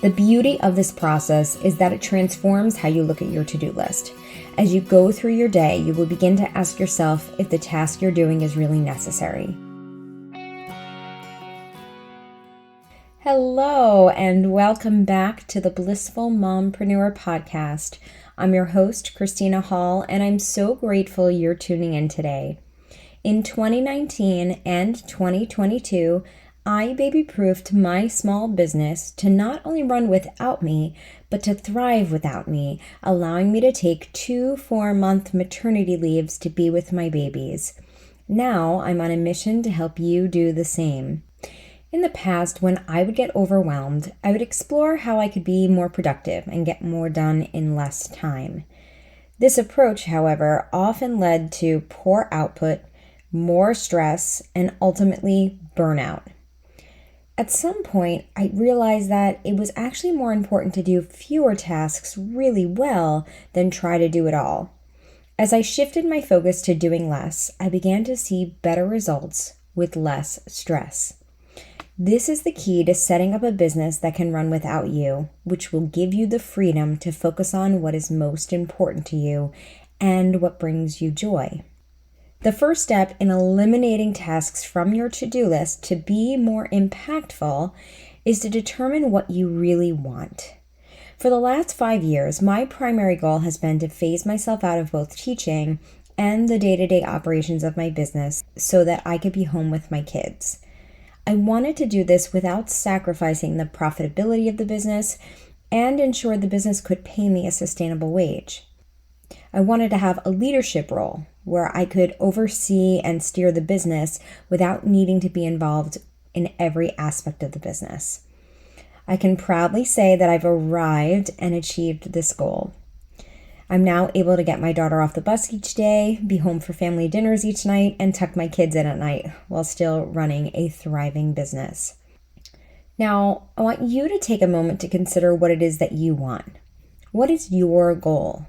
The beauty of this process is that it transforms how you look at your to-do list. As you go through your day, you will begin to ask yourself if the task you're doing is really necessary. Hello, and welcome back to the Blissful Mompreneur Podcast. I'm your host, Christina Hall, and I'm so grateful you're tuning in today. In 2019 and 2022, I baby-proofed my small business to not only run without me, but to thrive without me, allowing me to take 2 4-month maternity leaves to be with my babies. Now I'm on a mission to help you do the same. In the past, when I would get overwhelmed, I would explore how I could be more productive and get more done in less time. This approach, however, often led to poor output, more stress, and ultimately burnout. At some point, I realized that it was actually more important to do fewer tasks really well than try to do it all. As I shifted my focus to doing less, I began to see better results with less stress. This is the key to setting up a business that can run without you, which will give you the freedom to focus on what is most important to you and what brings you joy. The first step in eliminating tasks from your to-do list to be more impactful is to determine what you really want. For the last 5 years, my primary goal has been to phase myself out of both teaching and the day-to-day operations of my business so that I could be home with my kids. I wanted to do this without sacrificing the profitability of the business and ensure the business could pay me a sustainable wage. I wanted to have a leadership role where I could oversee and steer the business without needing to be involved in every aspect of the business. I can proudly say that I've arrived and achieved this goal. I'm now able to get my daughter off the bus each day, be home for family dinners each night, and tuck my kids in at night while still running a thriving business. Now, I want you to take a moment to consider what it is that you want. What is your goal?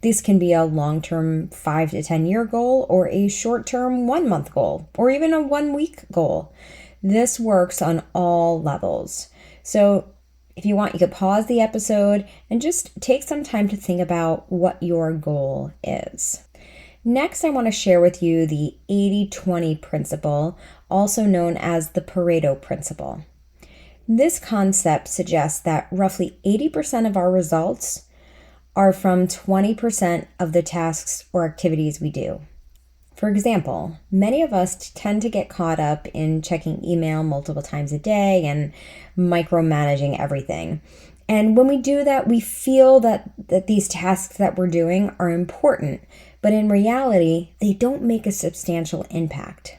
This can be a long-term 5 to 10 year goal, or a short-term 1-month goal, or even a 1-week goal. This works on all levels. So if you want, you could pause the episode and just take some time to think about what your goal is. Next, I want to share with you the 80-20 principle, also known as the Pareto principle. This concept suggests that roughly 80% of our results are from 20% of the tasks or activities we do. For example, many of us tend to get caught up in checking email multiple times a day and micromanaging everything. And when we do that, we feel that these tasks that we're doing are important, but in reality, they don't make a substantial impact.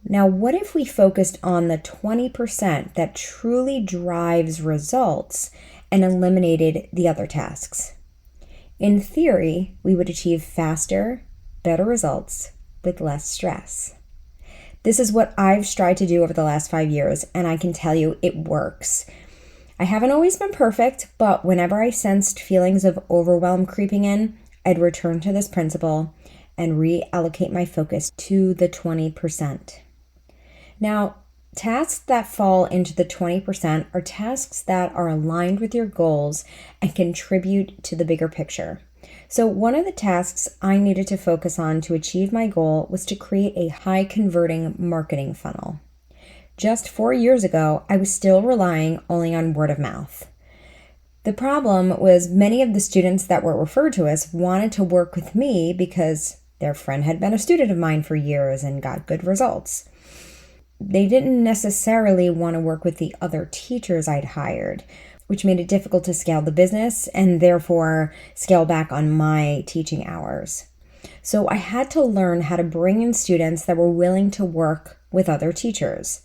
Now, what if we focused on the 20% that truly drives results and eliminated the other tasks? In theory, we would achieve faster, better results with less stress. This is what I've strived to do over the last 5 years, and I can tell you it works. I haven't always been perfect, but whenever I sensed feelings of overwhelm creeping in, I'd return to this principle and reallocate my focus to the 20%. Now, tasks that fall into the 20% are tasks that are aligned with your goals and contribute to the bigger picture. So one of the tasks I needed to focus on to achieve my goal was to create a high-converting marketing funnel. Just 4 years ago, I was still relying only on word of mouth. The problem was many of the students that were referred to us wanted to work with me because their friend had been a student of mine for years and got good results. They didn't necessarily want to work with the other teachers I'd hired, which made it difficult to scale the business and therefore scale back on my teaching hours. So I had to learn how to bring in students that were willing to work with other teachers.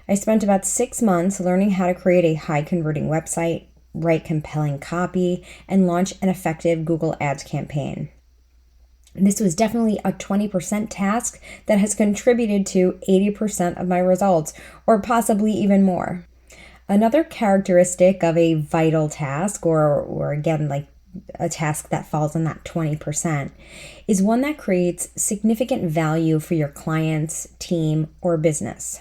I spent about 6 months learning how to create a high-converting website, write compelling copy, and launch an effective Google Ads campaign. This was definitely a 20% task that has contributed to 80% of my results, or possibly even more. Another characteristic of a vital task, or again, like a task that falls in that 20%, is one that creates significant value for your clients, team, or business.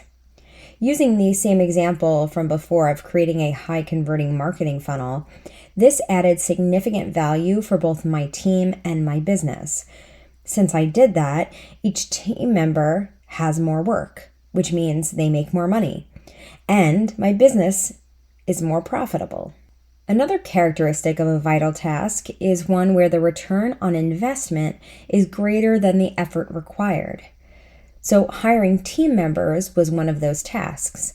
Using the same example from before of creating a high converting marketing funnel, this added significant value for both my team and my business. Since I did that, each team member has more work, which means they make more money, and my business is more profitable. Another characteristic of a vital task is one where the return on investment is greater than the effort required. So hiring team members was one of those tasks.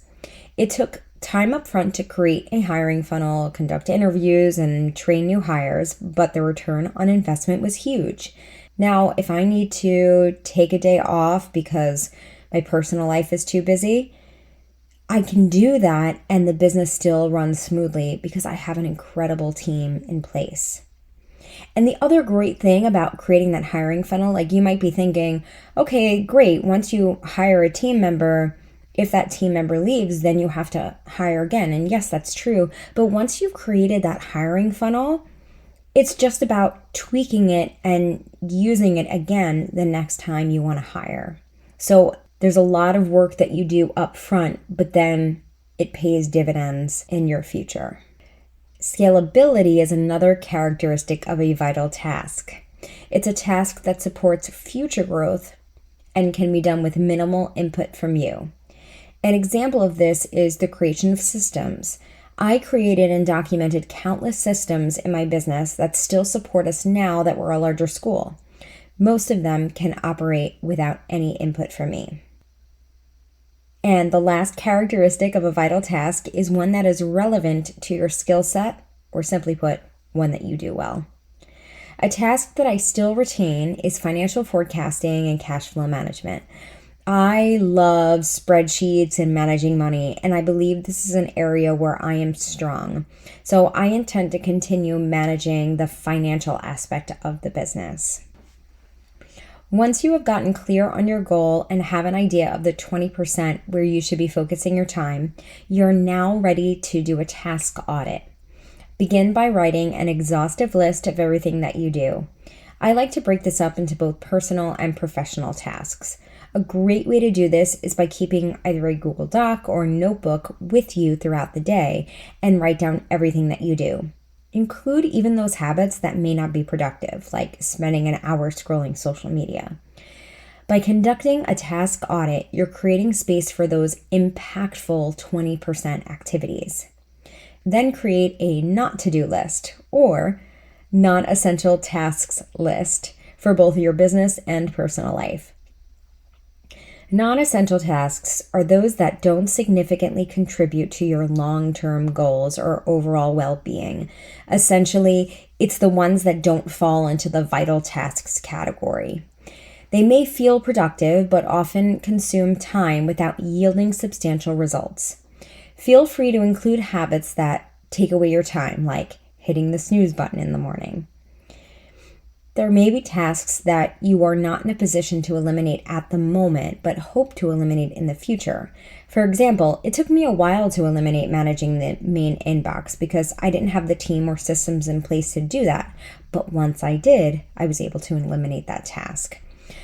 It took time up front to create a hiring funnel, conduct interviews, and train new hires, but the return on investment was huge. Now, if I need to take a day off because my personal life is too busy, I can do that and the business still runs smoothly because I have an incredible team in place. And the other great thing about creating that hiring funnel, like you might be thinking, okay, great, once you hire a team member, if that team member leaves, then you have to hire again. And yes, that's true. But once you've created that hiring funnel, it's just about tweaking it and using it again the next time you want to hire. So there's a lot of work that you do up front, but then it pays dividends in your future. Scalability is another characteristic of a vital task. It's a task that supports future growth and can be done with minimal input from you. An example of this is the creation of systems. I created and documented countless systems in my business that still support us now that we're a larger school. Most of them can operate without any input from me. And the last characteristic of a vital task is one that is relevant to your skill set, or simply put, one that you do well. A task that I still retain is financial forecasting and cash flow management. I love spreadsheets and managing money, and I believe this is an area where I am strong. So I intend to continue managing the financial aspect of the business. Once you have gotten clear on your goal and have an idea of the 20% where you should be focusing your time, you're now ready to do a task audit. Begin by writing an exhaustive list of everything that you do. I like to break this up into both personal and professional tasks. A great way to do this is by keeping either a Google Doc or notebook with you throughout the day and write down everything that you do. Include even those habits that may not be productive, like spending an hour scrolling social media. By conducting a task audit, you're creating space for those impactful 20% activities. Then create a not-to-do list or non-essential tasks list for both your business and personal life. Non-essential tasks are those that don't significantly contribute to your long-term goals or overall well-being. Essentially, it's the ones that don't fall into the vital tasks category. They may feel productive, but often consume time without yielding substantial results. Feel free to include habits that take away your time, like hitting the snooze button in the morning. There may be tasks that you are not in a position to eliminate at the moment, but hope to eliminate in the future. For example, it took me a while to eliminate managing the main inbox because I didn't have the team or systems in place to do that. But once I did, I was able to eliminate that task.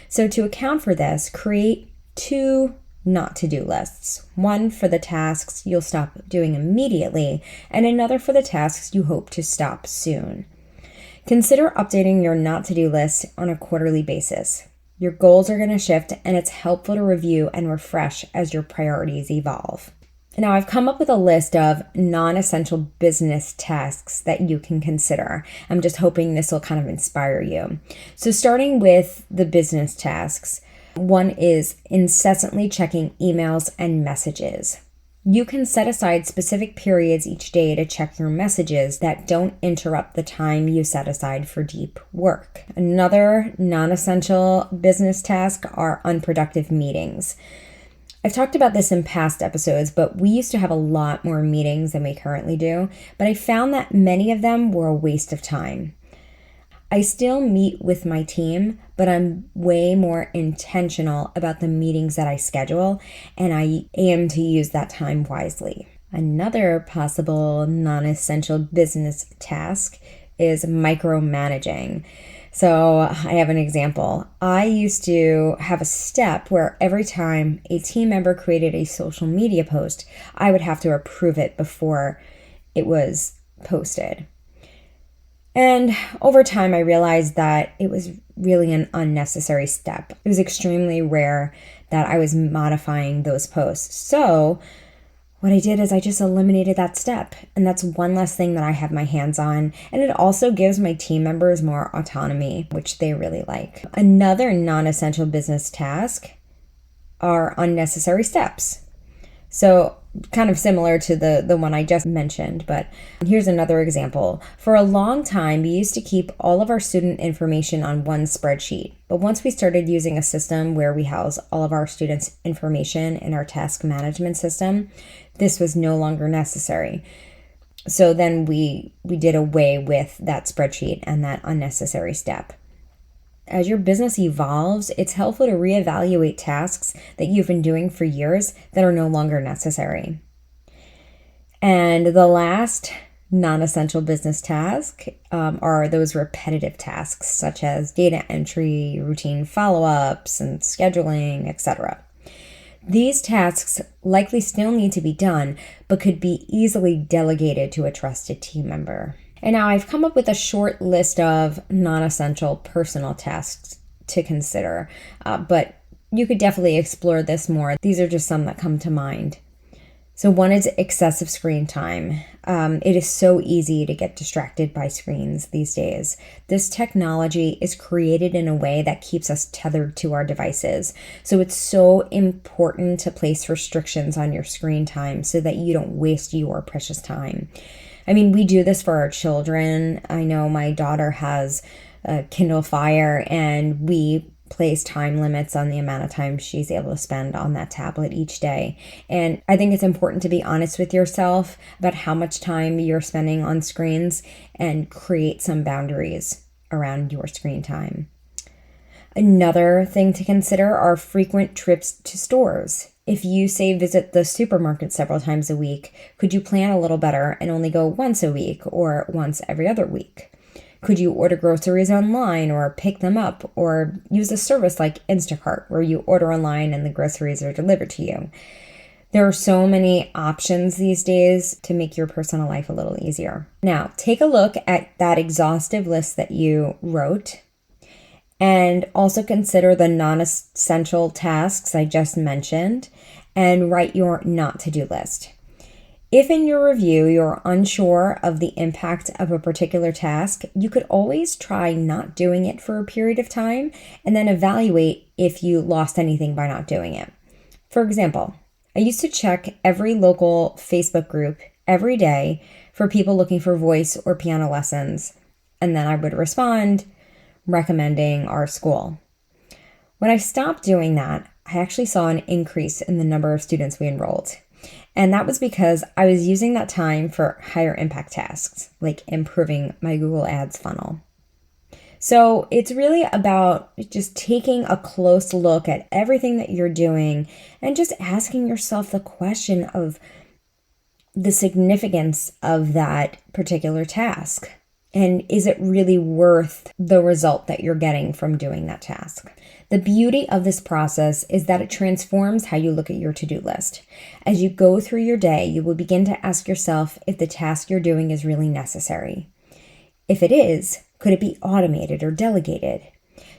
So to account for this, create 2 not-to-do lists. One for the tasks you'll stop doing immediately, and another for the tasks you hope to stop soon. Consider updating your not-to-do list on a quarterly basis. Your goals are going to shift, and it's helpful to review and refresh as your priorities evolve. Now, I've come up with a list of non-essential business tasks that you can consider. I'm just hoping this will kind of inspire you. So starting with the business tasks, one is incessantly checking emails and messages. You can set aside specific periods each day to check your messages that don't interrupt the time you set aside for deep work. Another non-essential business task are unproductive meetings. I've talked about this in past episodes, but we used to have a lot more meetings than we currently do, but I found that many of them were a waste of time. I still meet with my team, but I'm way more intentional about the meetings that I schedule, and I aim to use that time wisely. Another possible non-essential business task is micromanaging. So I have an example. I used to have a step where every time a team member created a social media post, I would have to approve it before it was posted. And over time, I realized that it was really an unnecessary step. It was extremely rare that I was modifying those posts. So what I did is I just eliminated that step. And that's one less thing that I have my hands on. And it also gives my team members more autonomy, which they really like. Another non-essential business task are unnecessary steps. So kind of similar to the one I just mentioned, but here's another example. For a long time, we used to keep all of our student information on one spreadsheet. But once we started using a system where we house all of our students' information in our task management system, this was no longer necessary. So then we did away with that spreadsheet and that unnecessary step. As your business evolves, it's helpful to reevaluate tasks that you've been doing for years that are no longer necessary. And the last non-essential business task are those repetitive tasks, such as data entry, routine follow-ups, and scheduling, etc. These tasks likely still need to be done, but could be easily delegated to a trusted team member. And now I've come up with a short list of non-essential personal tasks to consider, but you could definitely explore this more. These are just some that come to mind. So one is excessive screen time. It is so easy to get distracted by screens these days. This technology is created in a way that keeps us tethered to our devices. So it's so important to place restrictions on your screen time so that you don't waste your precious time. I mean, we do this for our children. I know my daughter has a Kindle Fire, and we place time limits on the amount of time she's able to spend on that tablet each day. And I think it's important to be honest with yourself about how much time you're spending on screens and create some boundaries around your screen time. Another thing to consider are frequent trips to stores. If you say visit the supermarket several times a week, could you plan a little better and only go once a week or once every other week? Could you order groceries online or pick them up, or use a service like Instacart where you order online and the groceries are delivered to you? There are so many options these days to make your personal life a little easier. Now, take a look at that exhaustive list that you wrote, and also consider the non-essential tasks I just mentioned and write your not-to-do list. If in your review you're unsure of the impact of a particular task, you could always try not doing it for a period of time and then evaluate if you lost anything by not doing it. For example, I used to check every local Facebook group every day for people looking for voice or piano lessons, and then I would respond recommending our school. When I stopped doing that, I actually saw an increase in the number of students we enrolled. And that was because I was using that time for higher impact tasks, like improving my Google Ads funnel. So it's really about just taking a close look at everything that you're doing and just asking yourself the question of the significance of that particular task. And is it really worth the result that you're getting from doing that task? The beauty of this process is that it transforms how you look at your to-do list. As you go through your day, you will begin to ask yourself if the task you're doing is really necessary. If it is, could it be automated or delegated?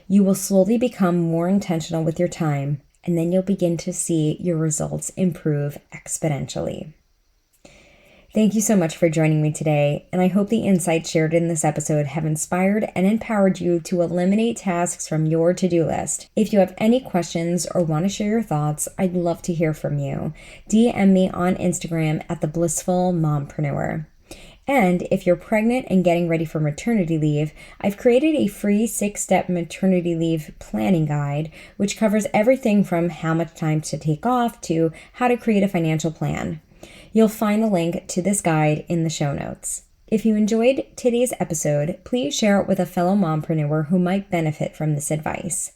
You will slowly become more intentional with your time, and then you'll begin to see your results improve exponentially. Thank you so much for joining me today, and I hope the insights shared in this episode have inspired and empowered you to eliminate tasks from your to-do list. If you have any questions or want to share your thoughts, I'd love to hear from you. DM me on Instagram at the Blissful Mompreneur. And if you're pregnant and getting ready for maternity leave, I've created a free 6-step maternity leave planning guide, which covers everything from how much time to take off to how to create a financial plan. You'll find the link to this guide in the show notes. If you enjoyed today's episode, please share it with a fellow mompreneur who might benefit from this advice.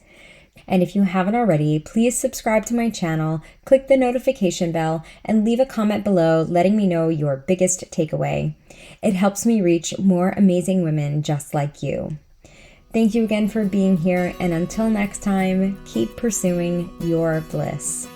And if you haven't already, please subscribe to my channel, click the notification bell, and leave a comment below letting me know your biggest takeaway. It helps me reach more amazing women just like you. Thank you again for being here, and until next time, keep pursuing your bliss.